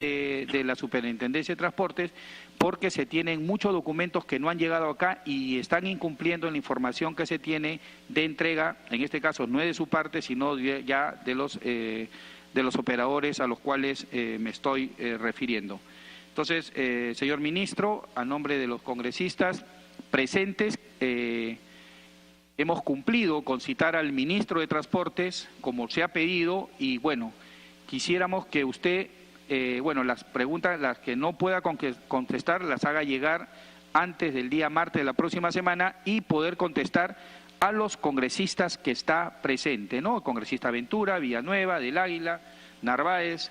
de la Superintendencia de Transportes, porque se tienen muchos documentos que no han llegado acá y están incumpliendo en la información que se tiene de entrega. En este caso no es de su parte, sino ya de los operadores a los cuales me estoy refiriendo. Entonces, señor ministro, a nombre de los congresistas presentes, hemos cumplido con citar al ministro de Transportes, como se ha pedido, y bueno, quisiéramos que usted, las preguntas, las que no pueda contestar, las haga llegar antes del día martes de la próxima semana y poder contestar a los congresistas que está presente, ¿no? El congresista Ventura, Villanueva, Del Águila, Narváez,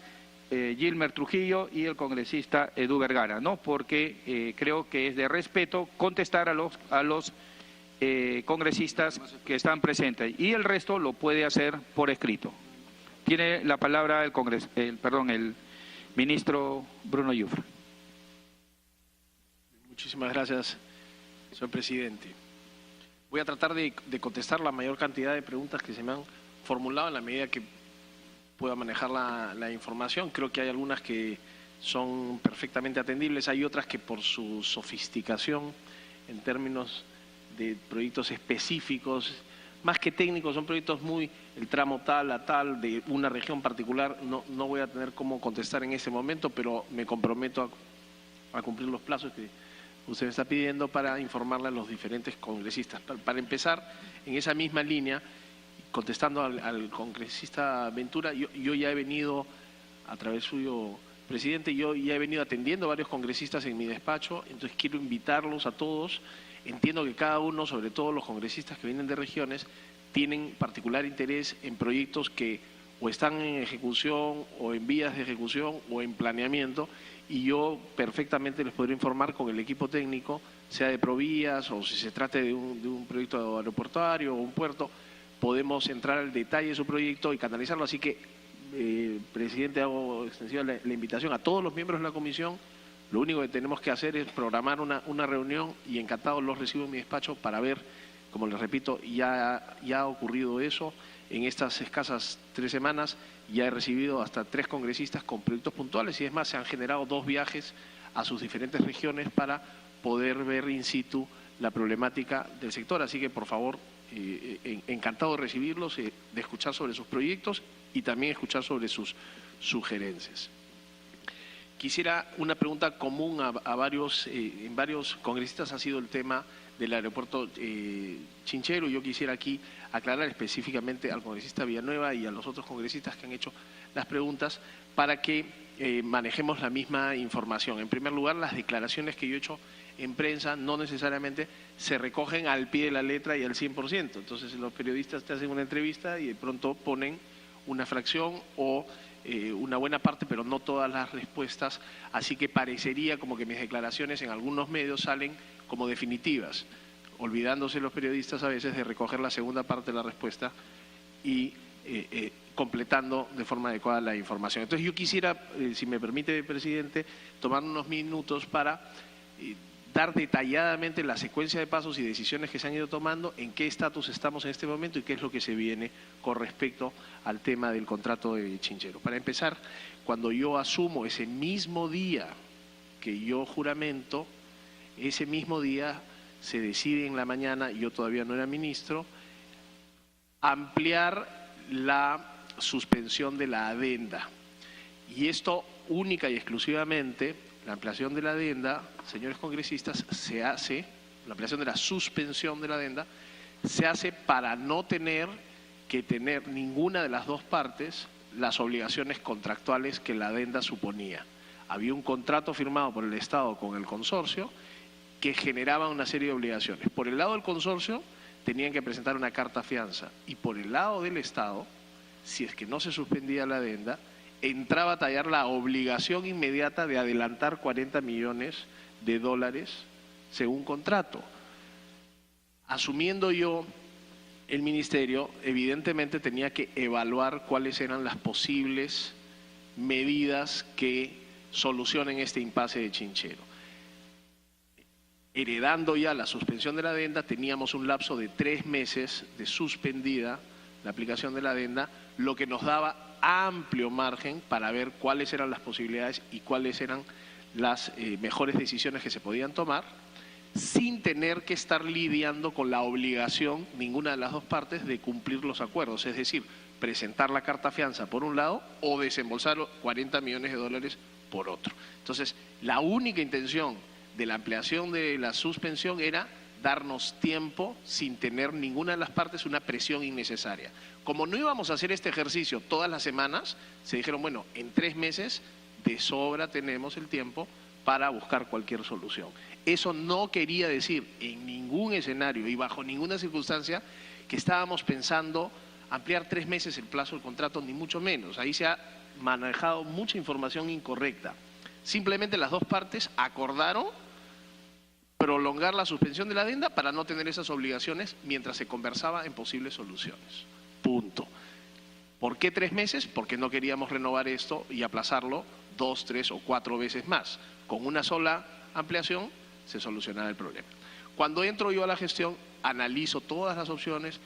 Gilmer Trujillo y el congresista Edu Vergara, ¿no? Porque creo que es de respeto contestar a los congresistas que están presentes, y el resto lo puede hacer por escrito. Tiene la palabra el ministro Bruno Yufra. Muchísimas gracias, señor presidente. Voy a tratar de contestar la mayor cantidad de preguntas que se me han formulado en la medida que pueda manejar la información. Creo que hay algunas que son perfectamente atendibles, hay otras que por su sofisticación en términos de proyectos específicos, más que técnicos, son proyectos muy, el tramo tal a tal, de una región particular, no voy a tener cómo contestar en ese momento, pero me comprometo a cumplir los plazos que usted me está pidiendo para informarle a los diferentes congresistas. Para empezar, en esa misma línea, contestando al congresista Ventura, yo ya he venido, a través suyo, presidente, yo ya he venido atendiendo a varios congresistas en mi despacho, entonces quiero invitarlos a todos. Entiendo que cada uno, sobre todo los congresistas que vienen de regiones, tienen particular interés en proyectos que o están en ejecución o en vías de ejecución o en planeamiento, y yo perfectamente les podré informar con el equipo técnico, sea de Provías o si se trate de un proyecto aeroportuario o un puerto, podemos entrar al detalle de su proyecto y canalizarlo. Así que, presidente, hago extensiva la invitación a todos los miembros de la comisión. Lo único que tenemos que hacer es programar una reunión, y encantado los recibo en mi despacho para ver, como les repito, ya ha ocurrido eso. En estas escasas 3 semanas ya he recibido hasta 3 congresistas con proyectos puntuales, y es más, se han generado 2 viajes a sus diferentes regiones para poder ver in situ la problemática del sector. Así que, por favor, encantado de recibirlos, de escuchar sobre sus proyectos y también escuchar sobre sus sugerencias. Quisiera una pregunta común en varios congresistas ha sido el tema del aeropuerto Chinchero. Yo quisiera aquí aclarar específicamente al congresista Villanueva y a los otros congresistas que han hecho las preguntas para que manejemos la misma información. En primer lugar, las declaraciones que yo he hecho en prensa no necesariamente se recogen al pie de la letra y al 100%. Entonces los periodistas te hacen una entrevista y de pronto ponen una fracción o una buena parte, pero no todas las respuestas, así que parecería como que mis declaraciones en algunos medios salen como definitivas, olvidándose los periodistas a veces de recoger la segunda parte de la respuesta y completando de forma adecuada la información. Entonces yo quisiera, si me permite, presidente, tomar unos minutos para dar detalladamente la secuencia de pasos y decisiones que se han ido tomando, en qué estatus estamos en este momento y qué es lo que se viene con respecto al tema del contrato de Chinchero. Para empezar, cuando yo asumo ese mismo día que yo juramento, ese mismo día se decide en la mañana, yo todavía no era ministro, ampliar la suspensión de la adenda. Y esto única y exclusivamente, la ampliación de la adenda, señores congresistas, se hace, la ampliación de la suspensión de la adenda, se hace para no tener que tener ninguna de las dos partes las obligaciones contractuales que la adenda suponía. Había un contrato firmado por el Estado con el consorcio que generaba una serie de obligaciones. Por el lado del consorcio tenían que presentar una carta fianza, y por el lado del Estado, si es que no se suspendía la adenda, entraba a tallar la obligación inmediata de adelantar $40 millones según contrato. Asumiendo yo el ministerio, evidentemente tenía que evaluar cuáles eran las posibles medidas que solucionen este impasse de Chinchero. Heredando ya la suspensión de la adenda, teníamos un lapso de 3 meses de suspendida la aplicación de la adenda, lo que nos daba amplio margen para ver cuáles eran las posibilidades y cuáles eran las mejores decisiones que se podían tomar, sin tener que estar lidiando con la obligación, ninguna de las dos partes, de cumplir los acuerdos, es decir, presentar la carta fianza por un lado o desembolsar 40 millones de dólares por otro. Entonces, la única intención de la ampliación de la suspensión era darnos tiempo sin tener ninguna de las partes una presión innecesaria. Como no íbamos a hacer este ejercicio todas las semanas, se dijeron, bueno, en 3 meses de sobra tenemos el tiempo para buscar cualquier solución. Eso no quería decir en ningún escenario y bajo ninguna circunstancia que estábamos pensando ampliar 3 meses el plazo del contrato, ni mucho menos. Ahí se ha manejado mucha información incorrecta. Simplemente las dos partes acordaron prolongar la suspensión de la adenda para no tener esas obligaciones mientras se conversaba en posibles soluciones. Punto. ¿Por qué 3 meses? Porque no queríamos renovar esto y aplazarlo 2, 3 o 4 veces más. Con una sola ampliación se solucionaba el problema. Cuando entro yo a la gestión, analizo todas las opciones,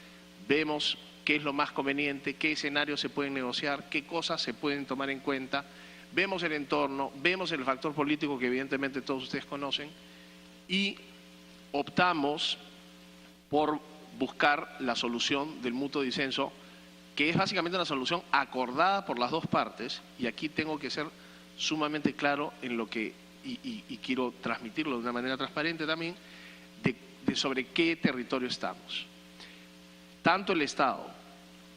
vemos qué es lo más conveniente, qué escenarios se pueden negociar, qué cosas se pueden tomar en cuenta, vemos el entorno, vemos el factor político que evidentemente todos ustedes conocen y optamos por buscar la solución del mutuo disenso, que es básicamente una solución acordada por las dos partes, y aquí tengo que ser sumamente claro en lo que, y quiero transmitirlo de una manera transparente también, de sobre qué territorio estamos. Tanto el Estado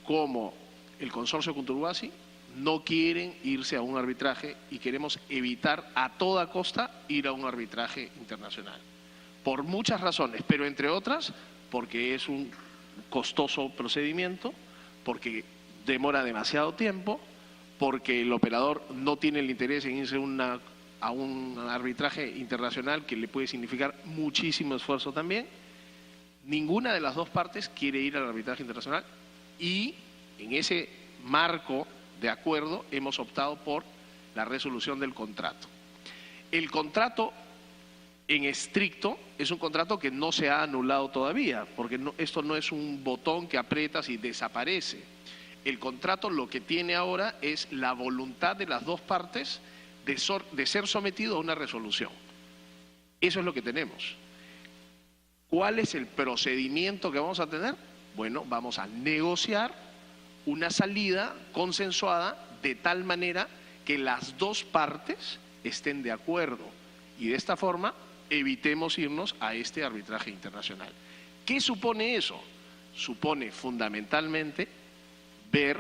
como el consorcio Conturhuasi no quieren irse a un arbitraje y queremos evitar a toda costa ir a un arbitraje internacional. Por muchas razones, pero entre otras porque es un costoso procedimiento, porque demora demasiado tiempo, porque el operador no tiene el interés en irse a un arbitraje internacional que le puede significar muchísimo esfuerzo también. Ninguna de las dos partes quiere ir al arbitraje internacional y en ese marco de acuerdo hemos optado por la resolución del contrato. El contrato en estricto es un contrato que no se ha anulado todavía, porque esto no es un botón que aprietas y desaparece. El contrato lo que tiene ahora es la voluntad de las dos partes de ser sometido a una resolución. Eso es lo que tenemos. ¿Cuál es el procedimiento que vamos a tener? Bueno, vamos a negociar una salida consensuada de tal manera que las dos partes estén de acuerdo y de esta forma evitemos irnos a este arbitraje internacional. ¿Qué supone eso? Supone fundamentalmente ver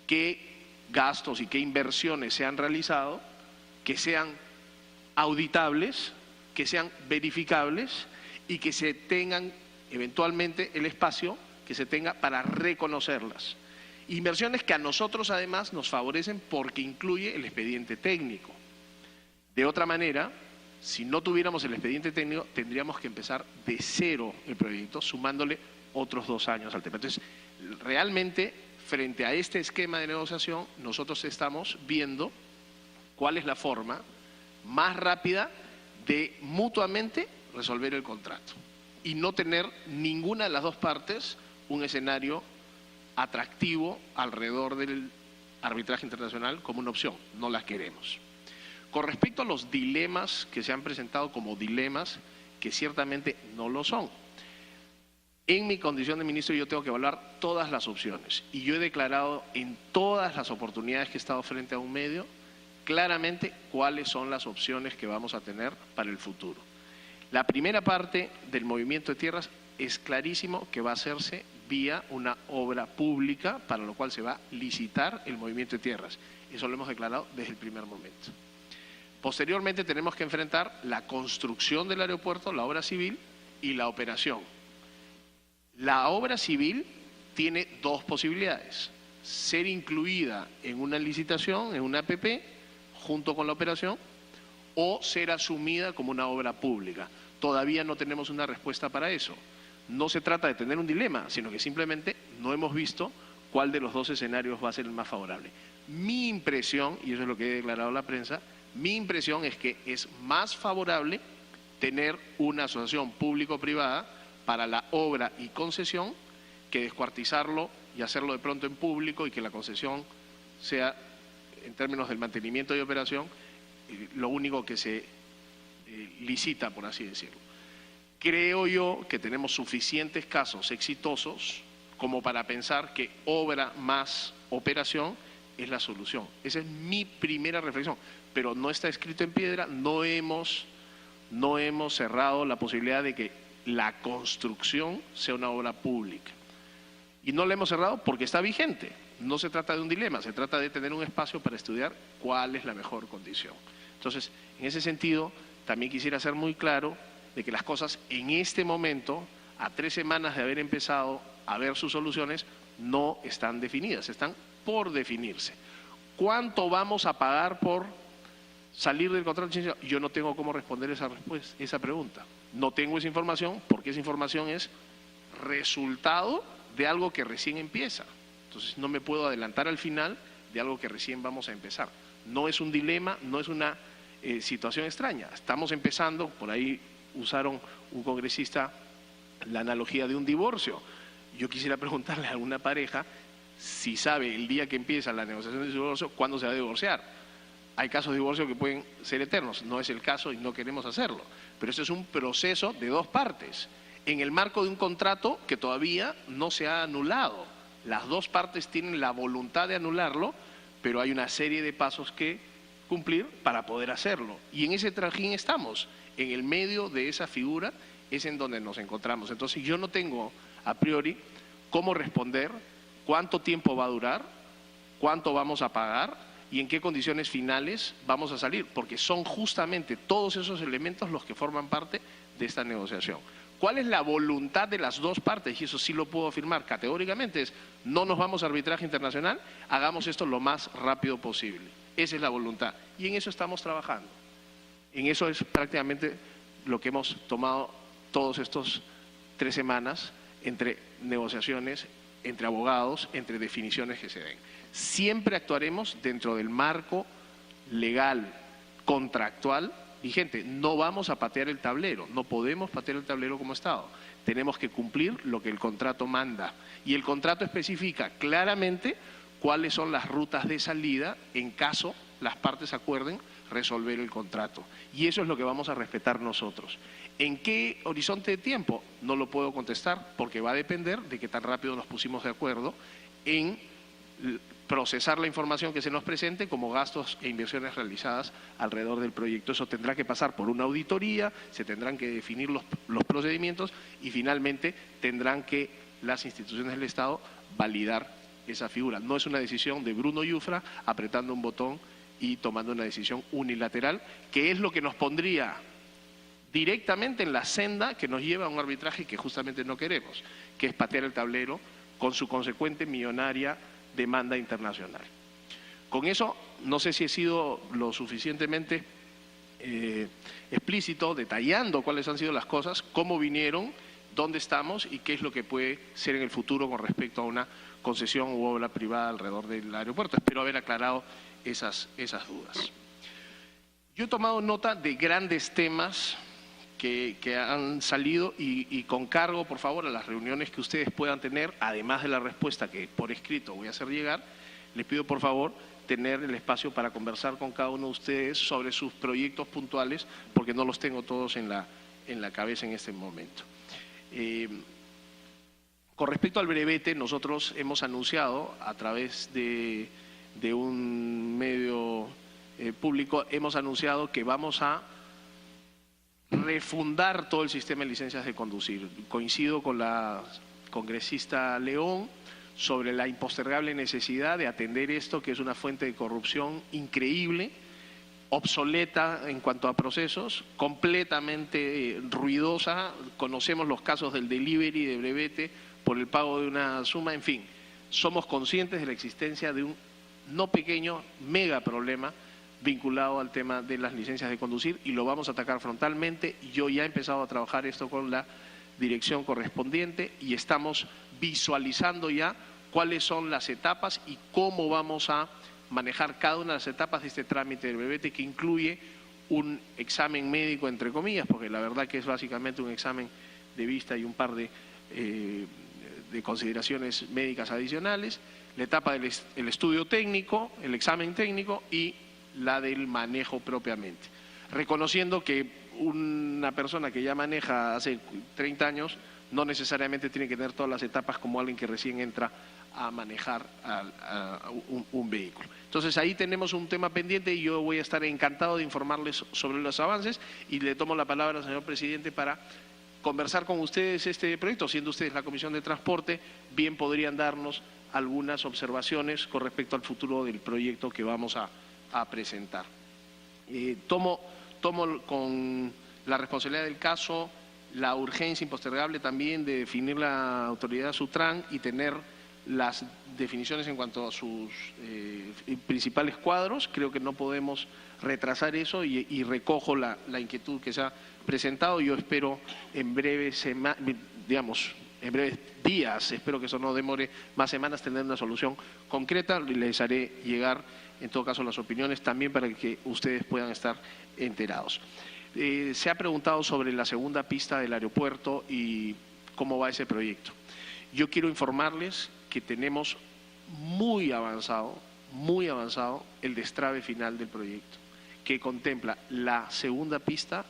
qué gastos y qué inversiones se han realizado, que sean auditables, que sean verificables y que se tengan eventualmente el espacio que se tenga para reconocerlas. Inversiones que a nosotros además nos favorecen porque incluye el expediente técnico. De otra manera, si no tuviéramos el expediente técnico, tendríamos que empezar de cero el proyecto, sumándole otros 2 años al tema. Entonces, realmente, frente a este esquema de negociación, nosotros estamos viendo cuál es la forma más rápida de mutuamente resolver el contrato y no tener ninguna de las dos partes un escenario atractivo alrededor del arbitraje internacional como una opción. No las queremos. Con respecto a los dilemas que se han presentado como dilemas, que ciertamente no lo son. En mi condición de ministro yo tengo que evaluar todas las opciones y yo he declarado en todas las oportunidades que he estado frente a un medio claramente cuáles son las opciones que vamos a tener para el futuro. La primera parte del movimiento de tierras es clarísimo que va a hacerse vía una obra pública, para lo cual se va a licitar el movimiento de tierras. Eso lo hemos declarado desde el primer momento. Posteriormente tenemos que enfrentar la construcción del aeropuerto, la obra civil y la operación. La obra civil tiene 2 posibilidades: ser incluida en una licitación, en una APP, junto con la operación, o ser asumida como una obra pública. Todavía no tenemos una respuesta para eso. No se trata de tener un dilema, sino que simplemente no hemos visto cuál de los 2 escenarios va a ser el más favorable. Mi impresión, y eso es lo que he declarado a la prensa, mi impresión es que es más favorable tener una asociación público-privada para la obra y concesión que descuartizarlo y hacerlo de pronto en público y que la concesión sea, en términos del mantenimiento y operación, lo único que se licita, por así decirlo. Creo yo que tenemos suficientes casos exitosos como para pensar que obra más operación es la solución. Esa es mi primera reflexión, pero no está escrito en piedra, no hemos cerrado la posibilidad de que la construcción sea una obra pública. Y no la hemos cerrado porque está vigente. No se trata de un dilema, se trata de tener un espacio para estudiar cuál es la mejor condición. Entonces, en ese sentido, también quisiera ser muy claro de que las cosas en este momento, a 3 semanas de haber empezado a ver sus soluciones, no están definidas, están por definirse. ¿Cuánto vamos a pagar por salir del contrato? Yo no tengo cómo responder esa pregunta. No tengo esa información porque esa información es resultado de algo que recién empieza. Entonces no me puedo adelantar al final de algo que recién vamos a empezar. No es un dilema, no es una situación extraña. Estamos empezando, por ahí usaron un congresista la analogía de un divorcio. Yo quisiera preguntarle a alguna pareja si sabe el día que empieza la negociación de divorcio, cuándo se va a divorciar. Hay casos de divorcio que pueden ser eternos, no es el caso y no queremos hacerlo. Pero esto es un proceso de 2 partes, en el marco de un contrato que todavía no se ha anulado. Las 2 partes tienen la voluntad de anularlo, pero hay una serie de pasos que cumplir para poder hacerlo. Y en ese trajín estamos, en el medio de esa figura es en donde nos encontramos. Entonces yo no tengo a priori cómo responder, cuánto tiempo va a durar, cuánto vamos a pagar y en qué condiciones finales vamos a salir, porque son justamente todos esos elementos los que forman parte de esta negociación. ¿Cuál es la voluntad de las 2 partes? Y eso sí lo puedo afirmar categóricamente, es no nos vamos a arbitraje internacional, hagamos esto lo más rápido posible. Esa es la voluntad y en eso estamos trabajando. En eso es prácticamente lo que hemos tomado todos estos 3 semanas entre negociaciones, entre abogados, entre definiciones que se den. Siempre actuaremos dentro del marco legal, contractual vigente. No vamos a patear el tablero, no podemos patear el tablero como Estado. Tenemos que cumplir lo que el contrato manda. Y el contrato especifica claramente cuáles son las rutas de salida en caso las partes acuerden resolver el contrato. Y eso es lo que vamos a respetar nosotros. ¿En qué horizonte de tiempo? No lo puedo contestar porque va a depender de qué tan rápido nos pusimos de acuerdo en procesar la información que se nos presente como gastos e inversiones realizadas alrededor del proyecto. Eso tendrá que pasar por una auditoría, se tendrán que definir los procedimientos y finalmente tendrán que las instituciones del Estado validar esa figura. No es una decisión de Bruno Yufra apretando un botón y tomando una decisión unilateral, que es lo que nos pondría directamente en la senda que nos lleva a un arbitraje que justamente no queremos, que es patear el tablero con su consecuente millonaria demanda internacional. Con eso, no sé si he sido lo suficientemente explícito, detallando cuáles han sido las cosas, cómo vinieron, dónde estamos y qué es lo que puede ser en el futuro con respecto a una concesión u obra privada alrededor del aeropuerto. Espero haber aclarado esas dudas. Yo he tomado nota de grandes temas que han salido y con cargo, por favor, a las reuniones que ustedes puedan tener, además de la respuesta que por escrito voy a hacer llegar, les pido por favor tener el espacio para conversar con cada uno de ustedes sobre sus proyectos puntuales, porque no los tengo todos en la cabeza en este momento. Con respecto al brevete, nosotros hemos anunciado a través de un medio público, hemos anunciado que vamos a refundar todo el sistema de licencias de conducir. Coincido con la congresista León sobre la impostergable necesidad de atender esto, que es una fuente de corrupción increíble, obsoleta en cuanto a procesos, completamente ruidosa. Conocemos los casos del delivery de brevete por el pago de una suma, en fin, somos conscientes de la existencia de un no pequeño, mega problema vinculado al tema de las licencias de conducir y lo vamos a atacar frontalmente. Yo ya he empezado a trabajar esto con la dirección correspondiente y estamos visualizando ya cuáles son las etapas y cómo vamos a manejar cada una de las etapas de este trámite del brevete, que incluye un examen médico, entre comillas, porque la verdad que es básicamente un examen de vista y un par de consideraciones médicas adicionales, la etapa del el estudio técnico, el examen técnico y la del manejo propiamente. Reconociendo que una persona que ya maneja hace 30 años no necesariamente tiene que tener todas las etapas como alguien que recién entra a manejar un vehículo. Entonces ahí tenemos un tema pendiente y yo voy a estar encantado de informarles sobre los avances y le tomo la palabra al señor presidente para conversar con ustedes este proyecto. Siendo ustedes la Comisión de Transporte, bien podrían darnos algunas observaciones con respecto al futuro del proyecto que vamos a presentar. Tomo con la responsabilidad del caso la urgencia impostergable también de definir la autoridad Sutran y tener las definiciones en cuanto a sus principales cuadros. Creo que no podemos retrasar eso y recojo la inquietud que se ha presentado. Yo espero en breves días, espero que eso no demore más semanas, tener una solución concreta y les haré llegar en todo caso las opiniones también para que ustedes puedan estar enterados. Se ha preguntado sobre la segunda pista del aeropuerto y cómo va ese proyecto. Yo quiero informarles que tenemos muy avanzado el destrabe final del proyecto, que contempla la segunda pista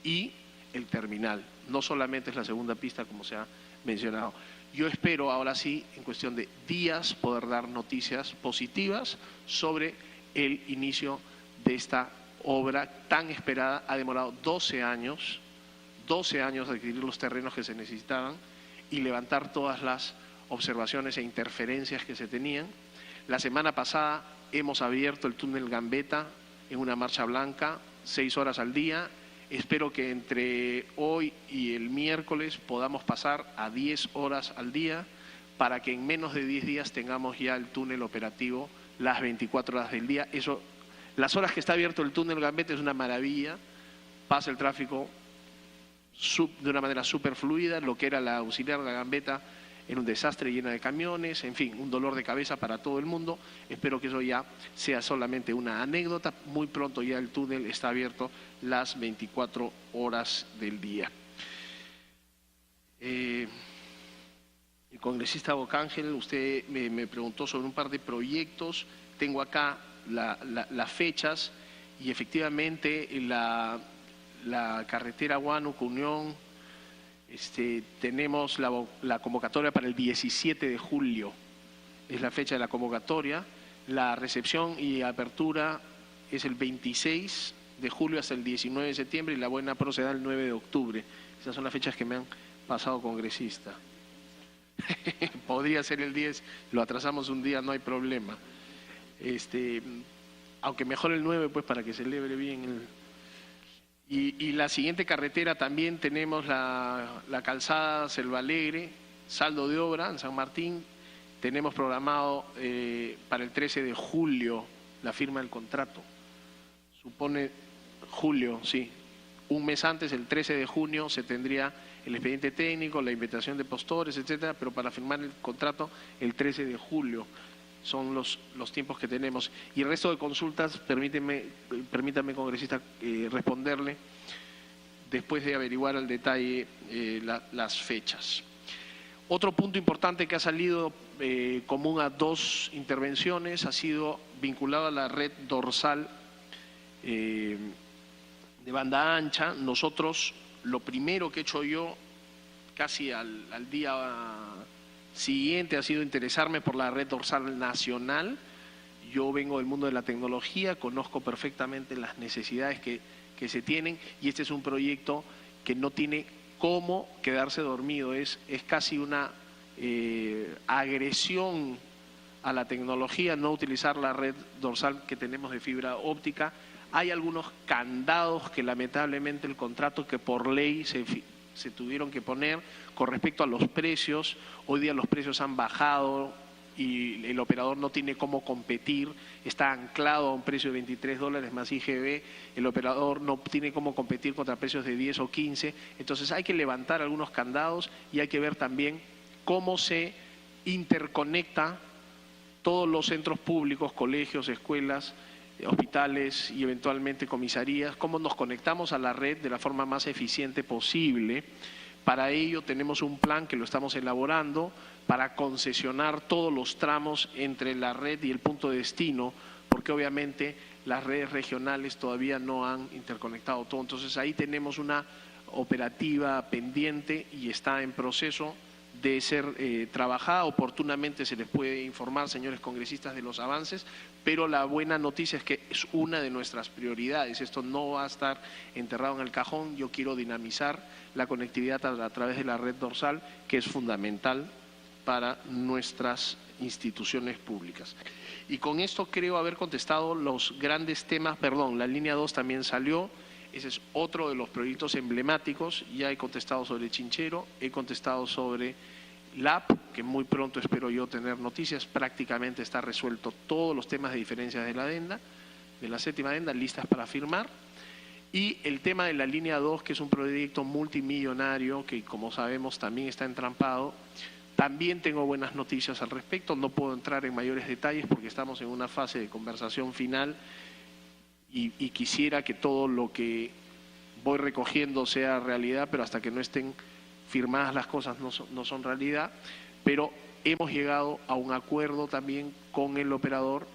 y el terminal. No solamente es la segunda pista como se ha mencionado. Yo espero ahora sí, en cuestión de días, poder dar noticias positivas sobre el inicio de esta obra tan esperada. Ha demorado 12 años adquirir los terrenos que se necesitaban y levantar todas las observaciones e interferencias que se tenían. La semana pasada hemos abierto el túnel Gambetta en una marcha blanca, 6 horas al día. Espero que entre hoy y el miércoles podamos pasar a 10 horas al día para que en menos de 10 días tengamos ya el túnel operativo las 24 horas del día. Eso, las horas que está abierto el túnel Gambetta es una maravilla, pasa el tráfico de una manera súper fluida. Lo que era la auxiliar de Gambetta era un desastre, llena de camiones, en fin, un dolor de cabeza para todo el mundo. Espero que eso ya sea solamente una anécdota. Muy pronto ya el túnel está abierto las 24 horas del día. El congresista Bocángel, usted me preguntó sobre un par de proyectos. Tengo acá las fechas y efectivamente la carretera Huánuco-Unión, tenemos la convocatoria para el 17 de julio, es la fecha de la convocatoria. La recepción y apertura es el 26 de julio hasta el 19 de septiembre y la buena proceda el 9 de octubre. Esas son las fechas que me han pasado, congresista. Podría ser el 10, lo atrasamos un día, no hay problema. Aunque mejor el 9, pues, para que celebre bien el... Y la siguiente carretera también tenemos la calzada Selva Alegre, saldo de obra en San Martín. Tenemos programado para el 13 de julio la firma del contrato. Supone julio, sí. Un mes antes, el 13 de junio, se tendría el expediente técnico, la invitación de postores, etcétera, pero para firmar el contrato el 13 de julio. Son los tiempos que tenemos. Y el resto de consultas, permítame congresista, responderle después de averiguar al detalle las fechas. Otro punto importante que ha salido común a dos intervenciones ha sido vinculado a la red dorsal de banda ancha. Nosotros, lo primero que he hecho yo, casi al día siguiente, ha sido interesarme por la red dorsal nacional. Yo vengo del mundo de la tecnología, conozco perfectamente las necesidades que se tienen y este es un proyecto que no tiene cómo quedarse dormido, es casi una agresión a la tecnología no utilizar la red dorsal que tenemos de fibra óptica. Hay algunos candados que lamentablemente el contrato que por ley se tuvieron que poner con respecto a los precios. Hoy día los precios han bajado y el operador no tiene cómo competir, está anclado a un precio de $23 más IGB, el operador no tiene cómo competir contra precios de 10 o 15, entonces hay que levantar algunos candados y hay que ver también cómo se interconecta todos los centros públicos, colegios, escuelas, hospitales y eventualmente comisarías, cómo nos conectamos a la red de la forma más eficiente posible Para ello tenemos un plan que lo estamos elaborando para concesionar todos los tramos entre la red y el punto de destino, porque obviamente las redes regionales todavía no han interconectado todo. Entonces ahí tenemos una operativa pendiente y está en proceso de ser trabajada. Oportunamente se les puede informar, señores congresistas, de los avances, pero la buena noticia es que es una de nuestras prioridades. Esto no va a estar enterrado en el cajón. Yo quiero dinamizar la conectividad a través de la red dorsal, que es fundamental para nuestras instituciones públicas. Y con esto creo haber contestado los grandes temas. Perdón, la línea 2 también salió. Ese es otro de los proyectos emblemáticos. Ya he contestado sobre Chinchero, he contestado sobre LAP, que muy pronto espero yo tener noticias. Prácticamente está resuelto todos los temas de diferencias de la adenda, de la séptima adenda, listas para firmar. Y el tema de la línea 2, que es un proyecto multimillonario que, como sabemos, también está entrampado. También tengo buenas noticias al respecto. No puedo entrar en mayores detalles porque estamos en una fase de conversación final y quisiera que todo lo que voy recogiendo sea realidad, pero hasta que no estén firmadas las cosas no son realidad. Pero hemos llegado a un acuerdo también con el operador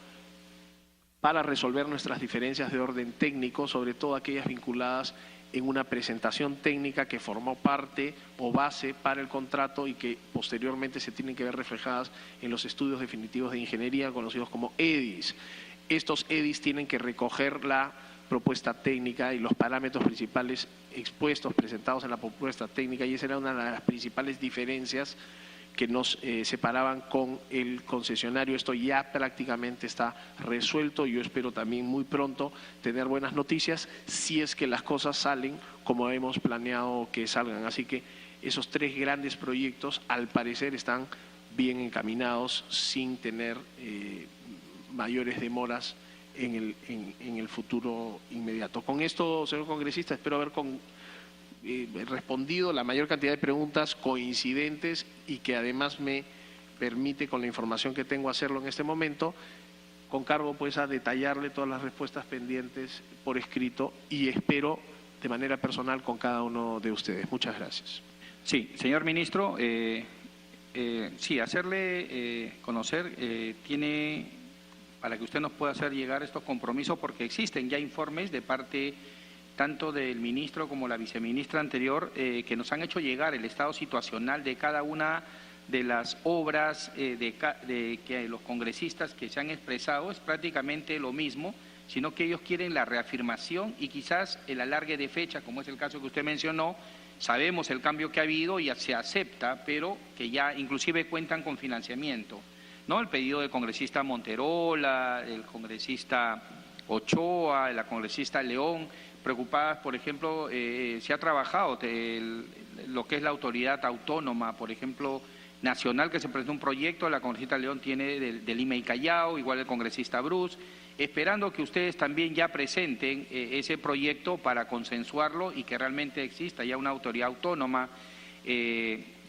para resolver nuestras diferencias de orden técnico, sobre todo aquellas vinculadas en una presentación técnica que formó parte o base para el contrato y que posteriormente se tienen que ver reflejadas en los estudios definitivos de ingeniería conocidos como EDIs. Estos EDIs tienen que recoger la propuesta técnica y los parámetros principales expuestos, presentados en la propuesta técnica, y esa era una de las principales diferencias que nos separaban con el concesionario. Esto ya prácticamente está resuelto. Yo espero también muy pronto tener buenas noticias si es que las cosas salen como hemos planeado que salgan. Así que esos tres grandes proyectos al parecer están bien encaminados sin tener mayores demoras en el futuro inmediato. Con esto, señor congresista, espero haber respondido la mayor cantidad de preguntas coincidentes y que además me permite, con la información que tengo, hacerlo en este momento, con cargo pues a detallarle todas las respuestas pendientes por escrito y espero de manera personal con cada uno de ustedes. Muchas gracias. Sí, señor ministro, sí, hacerle conocer, tiene, para que usted nos pueda hacer llegar estos compromisos, porque existen ya informes de parte tanto del ministro como la viceministra anterior, que nos han hecho llegar el estado situacional de cada una de las obras de que los congresistas que se han expresado. Es prácticamente lo mismo, sino que ellos quieren la reafirmación y quizás el alargue de fecha, como es el caso que usted mencionó. Sabemos el cambio que ha habido y se acepta, pero que ya inclusive cuentan con financiamiento, ¿no? El pedido del congresista Monterola, el congresista Ochoa, la congresista León, preocupadas, por ejemplo, se ha trabajado lo que es la autoridad autónoma, por ejemplo, nacional, que se presentó un proyecto, la congresista León tiene de Lima y Callao, igual el congresista Bruce, esperando que ustedes también ya presenten ese proyecto para consensuarlo y que realmente exista ya una autoridad autónoma.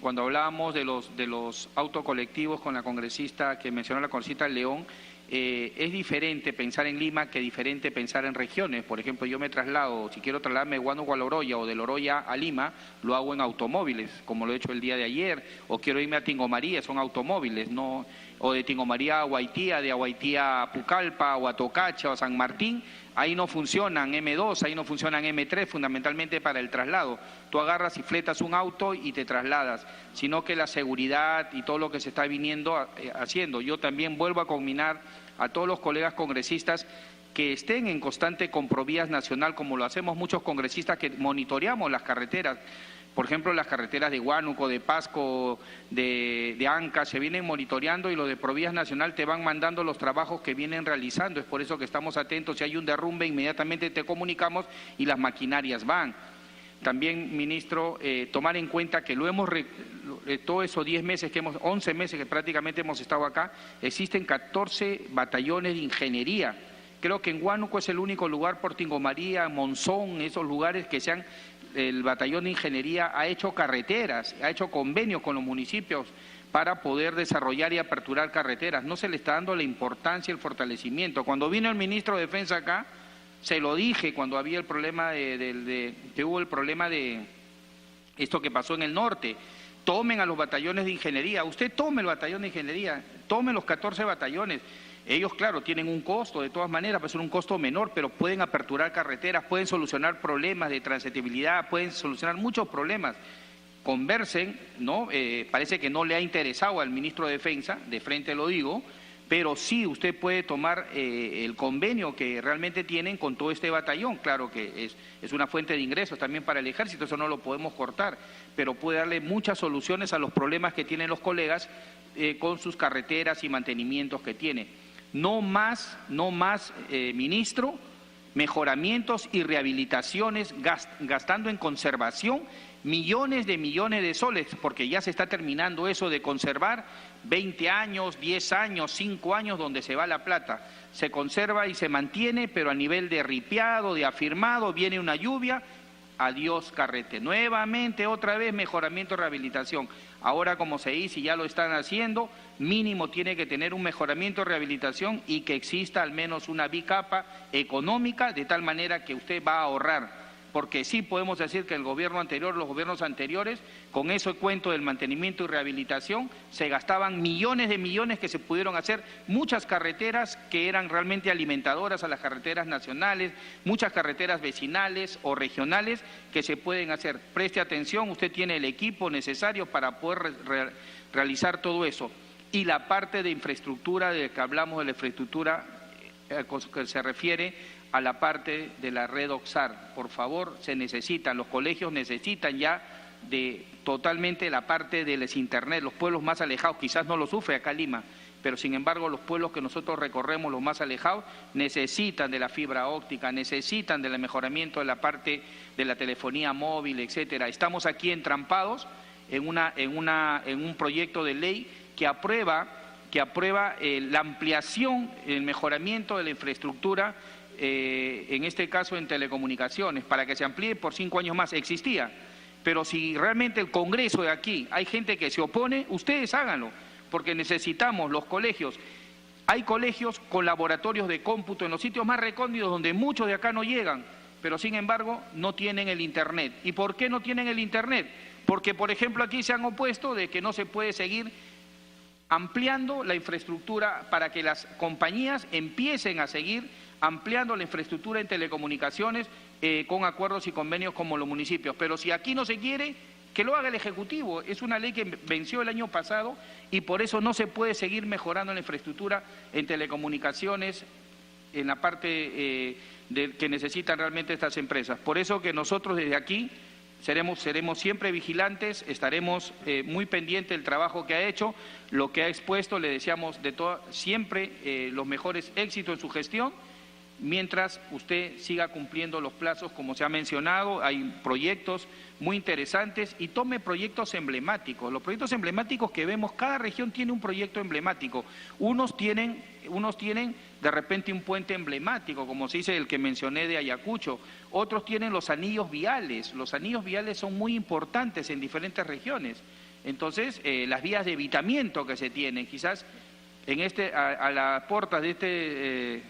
Cuando hablábamos de los autocolectivos con la congresista que mencionó la congresista León, es diferente pensar en Lima que diferente pensar en regiones. Por ejemplo, yo me traslado, si quiero trasladarme de Huánuco a Loroya o de Loroya a Lima, lo hago en automóviles, como lo he hecho el día de ayer, o quiero irme a Tingomaría, son automóviles, no, o de Tingomaría a Huaytía, de Huaytía a Pucallpa o a Tocacha o a San Martín. Ahí no funcionan M2, ahí no funcionan M3, fundamentalmente para el traslado. Tú agarras y fletas un auto y te trasladas, sino que la seguridad y todo lo que se está viniendo haciendo. Yo también vuelvo a combinar a todos los colegas congresistas que estén en constante comprovías nacional, como lo hacemos muchos congresistas que monitoreamos las carreteras. Por ejemplo, las carreteras de Huánuco, de Pasco, de Anca, se vienen monitoreando y los de Provías Nacional te van mandando los trabajos que vienen realizando. Es por eso que estamos atentos. Si hay un derrumbe, inmediatamente te comunicamos y las maquinarias van. También, ministro, tomar en cuenta que lo hemos, todos esos 10 meses que 11 meses que prácticamente hemos estado acá, existen 14 batallones de ingeniería. Creo que en Huánuco es el único lugar, por Tingomaría, Monzón, esos lugares que el batallón de ingeniería ha hecho carreteras, ha hecho convenios con los municipios para poder desarrollar y aperturar carreteras. No se le está dando la importancia y el fortalecimiento. Cuando vino el ministro de Defensa acá, se lo dije cuando había el problema que hubo el problema de esto que pasó en el norte. Tomen a los batallones de ingeniería, usted tome el batallón de ingeniería, tome los 14 batallones. Ellos, claro, tienen un costo, de todas maneras, puede ser un costo menor, pero pueden aperturar carreteras, pueden solucionar problemas de transitibilidad, pueden solucionar muchos problemas. Conversen, ¿no? Parece que no le ha interesado al ministro de Defensa, de frente lo digo, pero sí usted puede tomar el convenio que realmente tienen con todo este batallón. Claro que es una fuente de ingresos también para el ejército, eso no lo podemos cortar, pero puede darle muchas soluciones a los problemas que tienen los colegas con sus carreteras y mantenimientos que tiene. No más, ministro, mejoramientos y rehabilitaciones, gastando en conservación millones de soles, porque ya se está terminando eso de conservar 20 años, 10 años, 5 años donde se va la plata. Se conserva y se mantiene, pero a nivel de ripiado, de afirmado, viene una lluvia, adiós carrete. Nuevamente, otra vez, mejoramiento, rehabilitación. Ahora, como se dice, ya lo están haciendo, mínimo tiene que tener un mejoramiento, rehabilitación y que exista al menos una bicapa económica, de tal manera que usted va a ahorrar. Porque sí podemos decir que el gobierno anterior, los gobiernos anteriores, con ese cuento del mantenimiento y rehabilitación, se gastaban millones de millones que se pudieron hacer, muchas carreteras que eran realmente alimentadoras a las carreteras nacionales, muchas carreteras vecinales o regionales que se pueden hacer. Preste atención, usted tiene el equipo necesario para poder realizar todo eso. Y la parte de infraestructura, de que hablamos de la infraestructura que se refiere a la parte de la red OXAR, por favor, se necesitan, los colegios necesitan ya de totalmente la parte del internet, los pueblos más alejados, quizás no lo sufre acá Lima, pero sin embargo los pueblos que nosotros recorremos, los más alejados, necesitan de la fibra óptica, necesitan del mejoramiento de la parte de la telefonía móvil, etcétera. Estamos aquí entrampados en un proyecto de ley que aprueba la ampliación, el mejoramiento de la infraestructura, en este caso en telecomunicaciones, para que se amplíe por 5 años más. Existía, pero si realmente el Congreso de aquí hay gente que se opone, ustedes háganlo, porque necesitamos los colegios. Hay colegios con laboratorios de cómputo en los sitios más recónditos donde muchos de acá no llegan, pero sin embargo no tienen el internet. ¿Y por qué no tienen el internet? Porque, por ejemplo, aquí se han opuesto de que no se puede seguir ampliando la infraestructura para que las compañías empiecen a seguir ampliando la infraestructura en telecomunicaciones con acuerdos y convenios como los municipios. Pero si aquí no se quiere, que lo haga el Ejecutivo. Es una ley que venció el año pasado y por eso no se puede seguir mejorando la infraestructura en telecomunicaciones, en la parte que necesitan realmente estas empresas. Por eso que nosotros desde aquí seremos siempre vigilantes, estaremos muy pendientes del trabajo que ha hecho, lo que ha expuesto, le deseamos siempre los mejores éxitos en su gestión, mientras usted siga cumpliendo los plazos como se ha mencionado. Hay proyectos muy interesantes y tome proyectos emblemáticos. Los proyectos emblemáticos que vemos, cada región tiene un proyecto emblemático. Unos tienen de repente un puente emblemático, como se dice el que mencioné de Ayacucho. Otros tienen los anillos viales. Los anillos viales son muy importantes en diferentes regiones. Entonces, las vías de evitamiento que se tienen, quizás a las puertas de este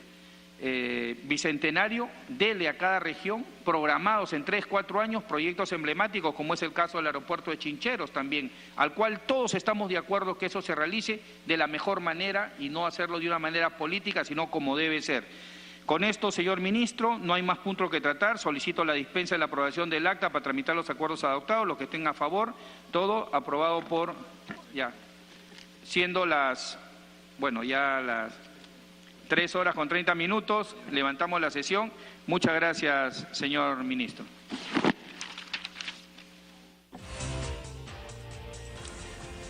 bicentenario, dele a cada región, programados en 3, 4 años, proyectos emblemáticos, como es el caso del aeropuerto de Chincheros también, al cual todos estamos de acuerdo que eso se realice de la mejor manera y no hacerlo de una manera política, sino como debe ser. Con esto, señor ministro, no hay más puntos que tratar. Solicito la dispensa y la aprobación del acta para tramitar los acuerdos adoptados. Los que estén a favor, todo aprobado por, siendo las 3:30, levantamos la sesión. Muchas gracias, señor ministro.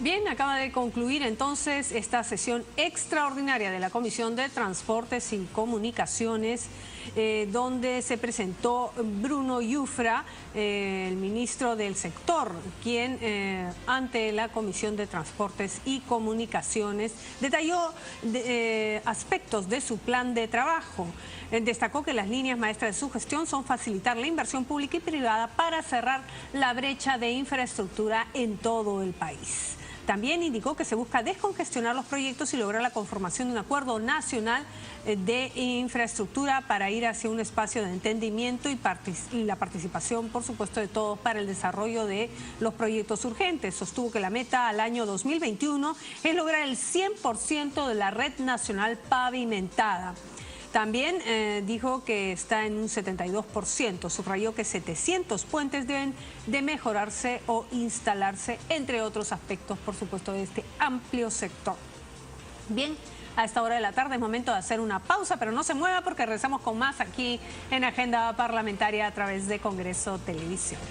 Bien, acaba de concluir entonces esta sesión extraordinaria de la Comisión de Transportes y Comunicaciones, donde se presentó Bruno Yufra, el ministro del sector, quien ante la Comisión de Transportes y Comunicaciones detalló aspectos de su plan de trabajo. Destacó que las líneas maestras de su gestión son facilitar la inversión pública y privada para cerrar la brecha de infraestructura en todo el país. También indicó que se busca descongestionar los proyectos y lograr la conformación de un acuerdo nacional de infraestructura para ir hacia un espacio de entendimiento y la participación, por supuesto, de todos para el desarrollo de los proyectos urgentes. Sostuvo que la meta al año 2021 es lograr el 100% de la red nacional pavimentada. También dijo que está en un 72%. Subrayó que 700 puentes deben de mejorarse o instalarse, entre otros aspectos, por supuesto, de este amplio sector. Bien, a esta hora de la tarde es momento de hacer una pausa, pero no se mueva porque regresamos con más aquí en Agenda Parlamentaria a través de Congreso Televisión.